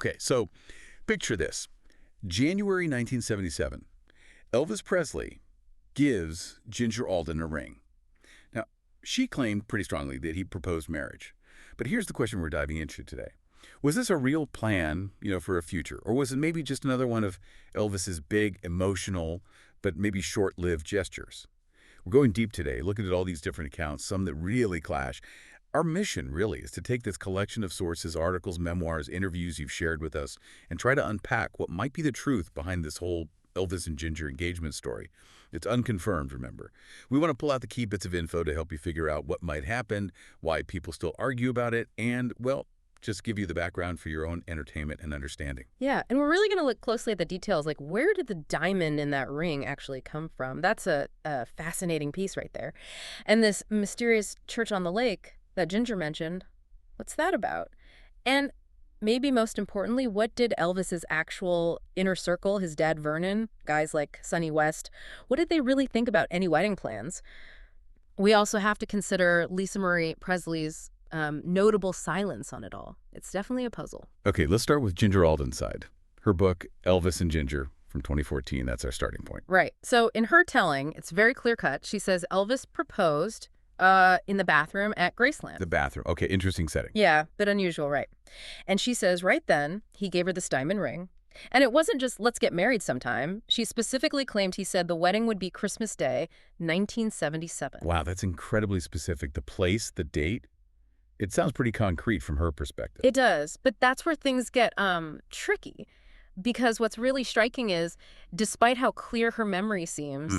Okay, so picture this. January 1977. Elvis Presley gives Ginger Alden a ring. Now, she claimed pretty strongly that he proposed marriage. But here's the question we're diving into today. Was this a real plan, for a future? Or was it maybe just another one of Elvis's big, emotional, but maybe short-lived gestures? We're going deep today, looking at all these different accounts, some that really clash. Our mission, really, is to take this collection of sources, articles, memoirs, interviews you've shared with us, and try to unpack what might be the truth behind this whole Elvis and Ginger engagement story. It's unconfirmed, remember. We want to pull out the key bits of info to help you figure out what might happen, why people still argue about it, and, well, just give you the background for your own entertainment and understanding. Yeah, and we're really going to look closely at the details, like where did the diamond in that ring actually come from? That's a fascinating piece right there. And this mysterious church on the lake that Ginger mentioned, what's that about? And maybe most importantly, what did Elvis's actual inner circle, his dad Vernon, guys like Sonny West, what did they really think about any wedding plans? We also have to consider Lisa Marie Presley's notable silence on it all. It's definitely a puzzle. Okay, let's start with Ginger Alden's side. Her book, Elvis and Ginger, from 2014, that's our starting point. Right. So in her telling, it's very clear-cut. She says Elvis proposed in the bathroom at Graceland. The bathroom. Okay, interesting setting. Yeah, bit unusual, right. And she says right then, he gave her this diamond ring. And it wasn't just, let's get married sometime. She specifically claimed he said the wedding would be Christmas Day, 1977. Wow, that's incredibly specific. The place, the date. It sounds pretty concrete from her perspective. It does, but that's where things get tricky. Because what's really striking is, despite how clear her memory seems,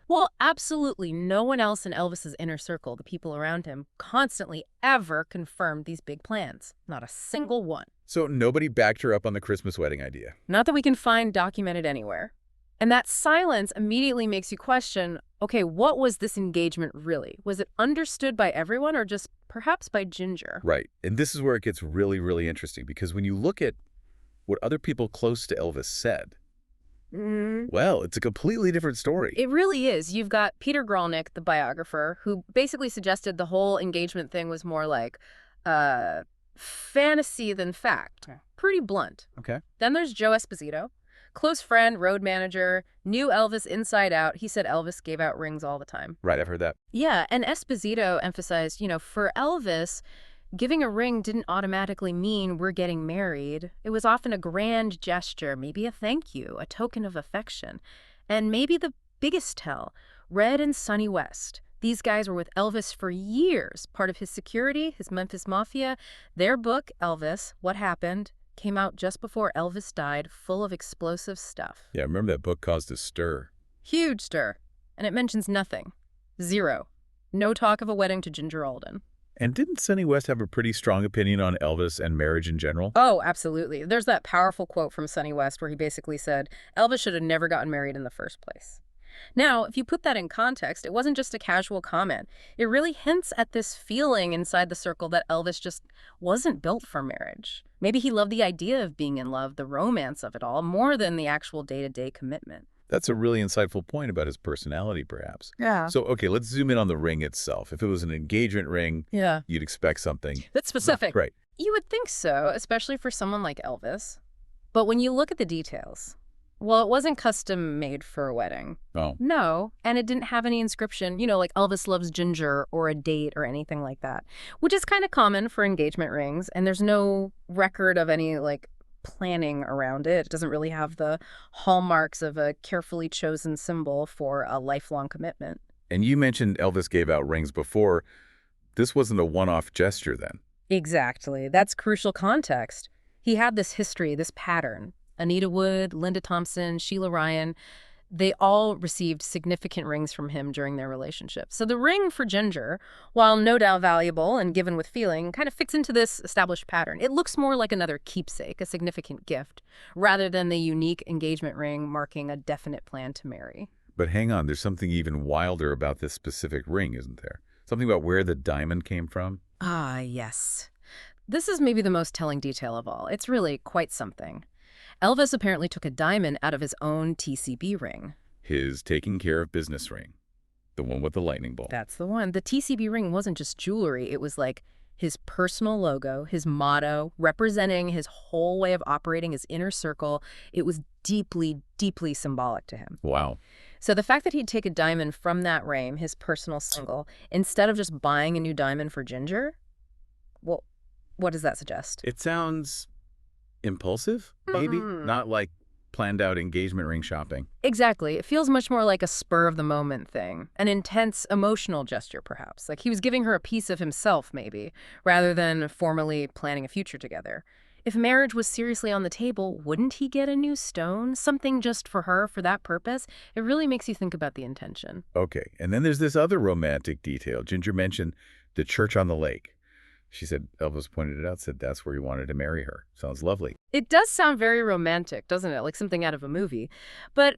well, absolutely no one else in Elvis's inner circle, the people around him, constantly ever confirmed these big plans. Not a single one. So nobody backed her up on the Christmas wedding idea? Not that we can find documented anywhere. And that silence immediately makes you question, okay, what was this engagement really? Was it understood by everyone or just perhaps by Ginger? Right. And this is where it gets really, really interesting, because when you look at what other people close to Elvis said, well, it's a completely different story. It really is. You've got Peter Grolnick, the biographer, who basically suggested the whole engagement thing was more like fantasy than fact. Okay. Pretty blunt. Okay. Then there's Joe Esposito, close friend, road manager, knew Elvis inside out. He said Elvis gave out rings all the time. Right, I've heard that. Yeah, and Esposito emphasized, for Elvis, giving a ring didn't automatically mean we're getting married. It was often a grand gesture, maybe a thank you, a token of affection. And maybe the biggest tell, Red and Sonny West. These guys were with Elvis for years, part of his security, his Memphis Mafia. Their book, Elvis, What Happened, came out just before Elvis died, full of explosive stuff. Yeah, I remember that book caused a stir. Huge stir. And it mentions nothing. Zero. No talk of a wedding to Ginger Alden. And didn't Sonny West have a pretty strong opinion on Elvis and marriage in general? Oh, absolutely. There's that powerful quote from Sonny West where he basically said, Elvis should have never gotten married in the first place. Now, if you put that in context, it wasn't just a casual comment. It really hints at this feeling inside the circle that Elvis just wasn't built for marriage. Maybe he loved the idea of being in love, the romance of it all, more than the actual day-to-day commitment. That's a really insightful point about his personality, perhaps. Yeah. So, okay, let's zoom in on the ring itself. If it was an engagement ring, you'd expect something. That's specific. Right. You would think so, especially for someone like Elvis. But when you look at the details, well, it wasn't custom made for a wedding. Oh. No, and it didn't have any inscription, like Elvis loves Ginger or a date or anything like that, which is kind of common for engagement rings. And there's no record of any, planning around it. It doesn't really have the hallmarks of a carefully chosen symbol for a lifelong commitment. And you mentioned Elvis gave out rings before. This wasn't a one-off gesture then. Exactly. That's crucial context. He had this history, this pattern. Anita Wood, Linda Thompson, Sheila Ryan, they all received significant rings from him during their relationship. So the ring for Ginger, while no doubt valuable and given with feeling, kind of fits into this established pattern. It looks more like another keepsake, a significant gift, rather than the unique engagement ring marking a definite plan to marry. But hang on, there's something even wilder about this specific ring, isn't there? Something about where the diamond came from? Ah, yes. This is maybe the most telling detail of all. It's really quite something. Elvis apparently took a diamond out of his own TCB ring. His taking care of business ring. The one with the lightning bolt. That's the one. The TCB ring wasn't just jewelry. It was like his personal logo, his motto, representing his whole way of operating his inner circle. It was deeply, deeply symbolic to him. Wow. So the fact that he'd take a diamond from that ring, his personal symbol, instead of just buying a new diamond for Ginger, well, what does that suggest? It sounds impulsive, maybe? Not like planned out engagement ring shopping. Exactly. It feels much more like a spur-of-the-moment thing, an intense emotional gesture, perhaps. Like he was giving her a piece of himself, maybe, rather than formally planning a future together. If marriage was seriously on the table, wouldn't he get a new stone? Something just for her, for that purpose? It really makes you think about the intention. Okay, and then there's this other romantic detail. Ginger mentioned the church on the lake. She said, Elvis pointed it out, said that's where he wanted to marry her. Sounds lovely. It does sound very romantic, doesn't it? Like something out of a movie. But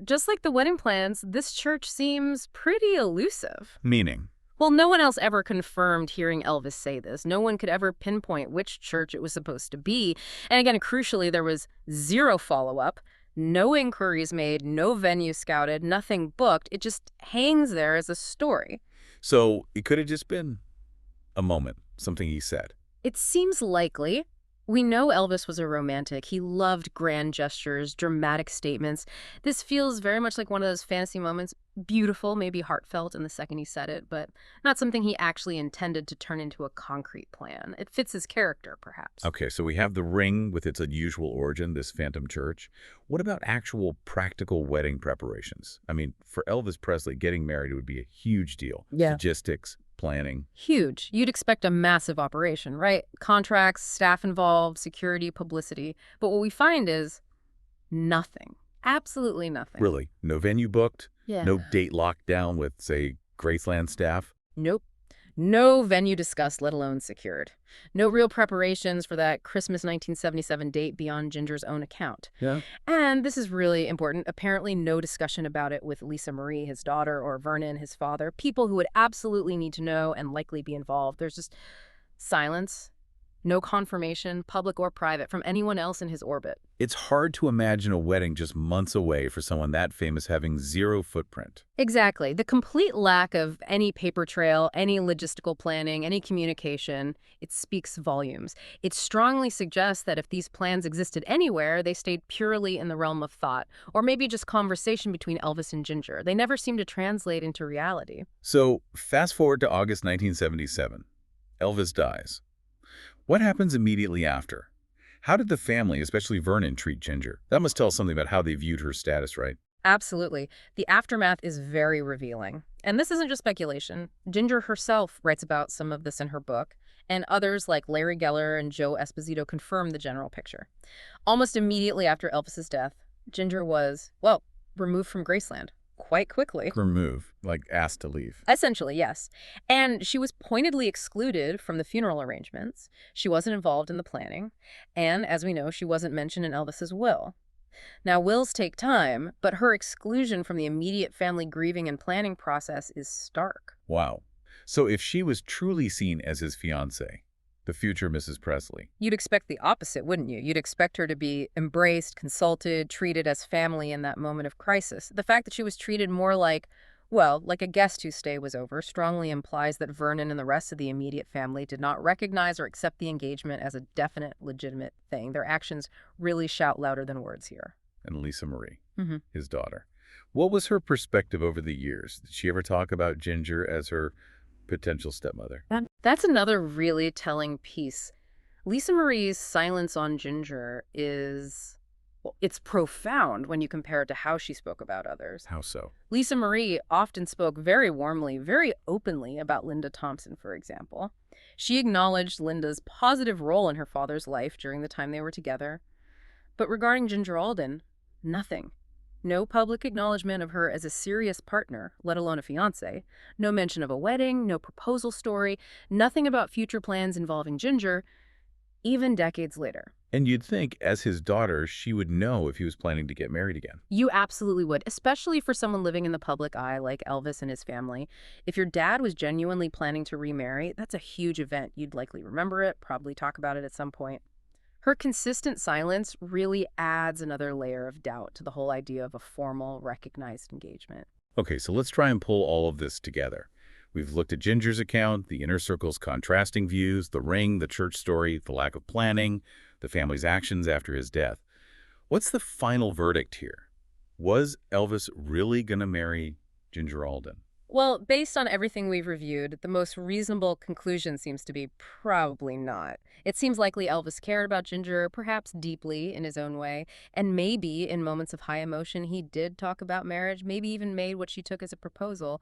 just like the wedding plans, this church seems pretty elusive. Meaning? Well, no one else ever confirmed hearing Elvis say this. No one could ever pinpoint which church it was supposed to be. And again, crucially, there was zero follow-up, no inquiries made, no venue scouted, nothing booked. It just hangs there as a story. So it could have just been a moment, something he said. It seems likely. We know Elvis was a romantic. He loved grand gestures, dramatic statements. This feels very much like one of those fantasy moments, beautiful, maybe heartfelt in the second he said it, but not something he actually intended to turn into a concrete plan. It fits his character, perhaps. Okay, so we have the ring with its unusual origin, this phantom church. What about actual practical wedding preparations? I mean, for Elvis Presley, getting married would be a huge deal. Yeah. Logistics, planning. Huge. You'd expect a massive operation, right? Contracts, staff involved, security, publicity. But what we find is nothing. Absolutely nothing. Really? No venue booked? Yeah. No date locked down with, say, Graceland staff? Nope. No venue discussed, let alone secured. No real preparations for that Christmas 1977 date beyond Ginger's own account. Yeah. And this is really important. Apparently no discussion about it with Lisa Marie, his daughter, or Vernon, his father. People who would absolutely need to know and likely be involved. There's just silence. No confirmation, public or private, from anyone else in his orbit. It's hard to imagine a wedding just months away for someone that famous having zero footprint. Exactly. The complete lack of any paper trail, any logistical planning, any communication, it speaks volumes. It strongly suggests that if these plans existed anywhere, they stayed purely in the realm of thought, or maybe just conversation between Elvis and Ginger. They never seem to translate into reality. So, fast forward to August 1977. Elvis dies. What happens immediately after? How did the family, especially Vernon, treat Ginger? That must tell something about how they viewed her status, right? Absolutely. The aftermath is very revealing. And this isn't just speculation. Ginger herself writes about some of this in her book, and others like Larry Geller and Joe Esposito confirm the general picture. Almost immediately after Elvis's death, Ginger was, well, removed from Graceland. Quite quickly. Remove, like asked to leave. Essentially, yes. And she was pointedly excluded from the funeral arrangements. She wasn't involved in the planning. And, as we know, she wasn't mentioned in Elvis's will. Now, wills take time, but her exclusion from the immediate family grieving and planning process is stark. Wow. So if she was truly seen as his fiancée, the future Mrs. Presley. You'd expect the opposite, wouldn't you? You'd expect her to be embraced, consulted, treated as family in that moment of crisis. The fact that she was treated more like, well, like a guest whose stay was over strongly implies that Vernon and the rest of the immediate family did not recognize or accept the engagement as a definite, legitimate thing. Their actions really shout louder than words here. And Lisa Marie, his daughter. What was her perspective over the years? Did she ever talk about Ginger as her potential stepmother? That's another really telling piece. Lisa Marie's silence on Ginger is, well, it's profound when you compare it to how she spoke about others. How so? Lisa Marie often spoke very warmly, very openly about Linda Thompson, for example. She acknowledged Linda's positive role in her father's life during the time they were together. But regarding Ginger Alden, nothing. No public acknowledgement of her as a serious partner, let alone a fiancé. No mention of a wedding, no proposal story, nothing about future plans involving Ginger, even decades later. And you'd think, as his daughter, she would know if he was planning to get married again. You absolutely would, especially for someone living in the public eye like Elvis and his family. If your dad was genuinely planning to remarry, that's a huge event. You'd likely remember it, probably talk about it at some point. Her consistent silence really adds another layer of doubt to the whole idea of a formal, recognized engagement. Okay, so let's try and pull all of this together. We've looked at Ginger's account, the inner circle's contrasting views, the ring, the church story, the lack of planning, the family's actions after his death. What's the final verdict here? Was Elvis really going to marry Ginger Alden? Well, based on everything we've reviewed, the most reasonable conclusion seems to be probably not. It seems likely Elvis cared about Ginger, perhaps deeply in his own way, and maybe in moments of high emotion he did talk about marriage, maybe even made what she took as a proposal.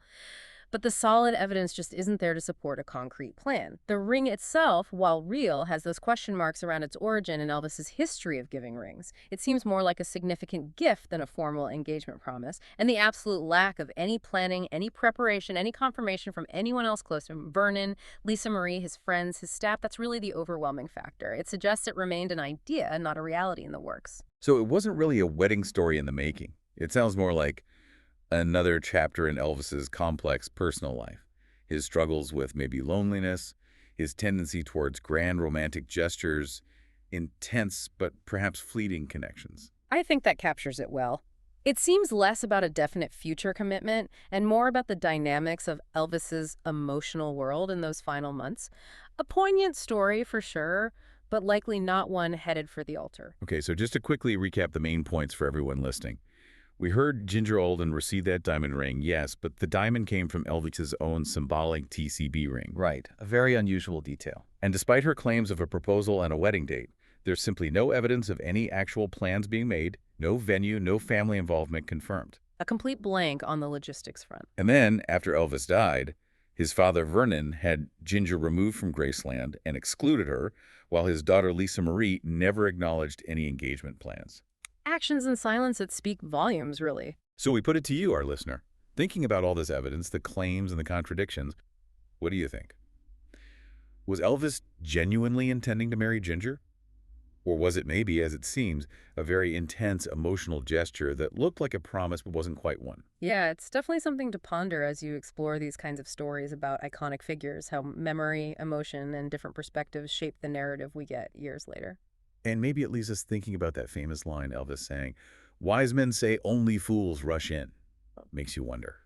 But the solid evidence just isn't there to support a concrete plan. The ring itself, while real, has those question marks around its origin and Elvis's history of giving rings. It seems more like a significant gift than a formal engagement promise, and the absolute lack of any planning, any preparation, any confirmation from anyone else close to him, Vernon, Lisa Marie, his friends, his staff, that's really the overwhelming factor. It suggests it remained an idea, not a reality in the works. So it wasn't really a wedding story in the making. It sounds more like another chapter in Elvis's complex personal life. His struggles with maybe loneliness, his tendency towards grand romantic gestures, intense but perhaps fleeting connections. I think that captures it well. It seems less about a definite future commitment and more about the dynamics of Elvis's emotional world in those final months. A poignant story for sure, but likely not one headed for the altar. Okay, so just to quickly recap the main points for everyone listening. We heard Ginger Alden receive that diamond ring, yes, but the diamond came from Elvis's own symbolic TCB ring. Right, a very unusual detail. And despite her claims of a proposal and a wedding date, there's simply no evidence of any actual plans being made, no venue, no family involvement confirmed. A complete blank on the logistics front. And then, after Elvis died, his father Vernon had Ginger removed from Graceland and excluded her, while his daughter Lisa Marie never acknowledged any engagement plans. Actions and silence that speak volumes, really. So we put it to you, our listener. Thinking about all this evidence, the claims and the contradictions, what do you think? Was Elvis genuinely intending to marry Ginger? Or was it maybe, as it seems, a very intense emotional gesture that looked like a promise but wasn't quite one? Yeah, it's definitely something to ponder as you explore these kinds of stories about iconic figures, how memory, emotion, and different perspectives shape the narrative we get years later. And maybe it leaves us thinking about that famous line Elvis sang, "Wise men say only fools rush in." Makes you wonder.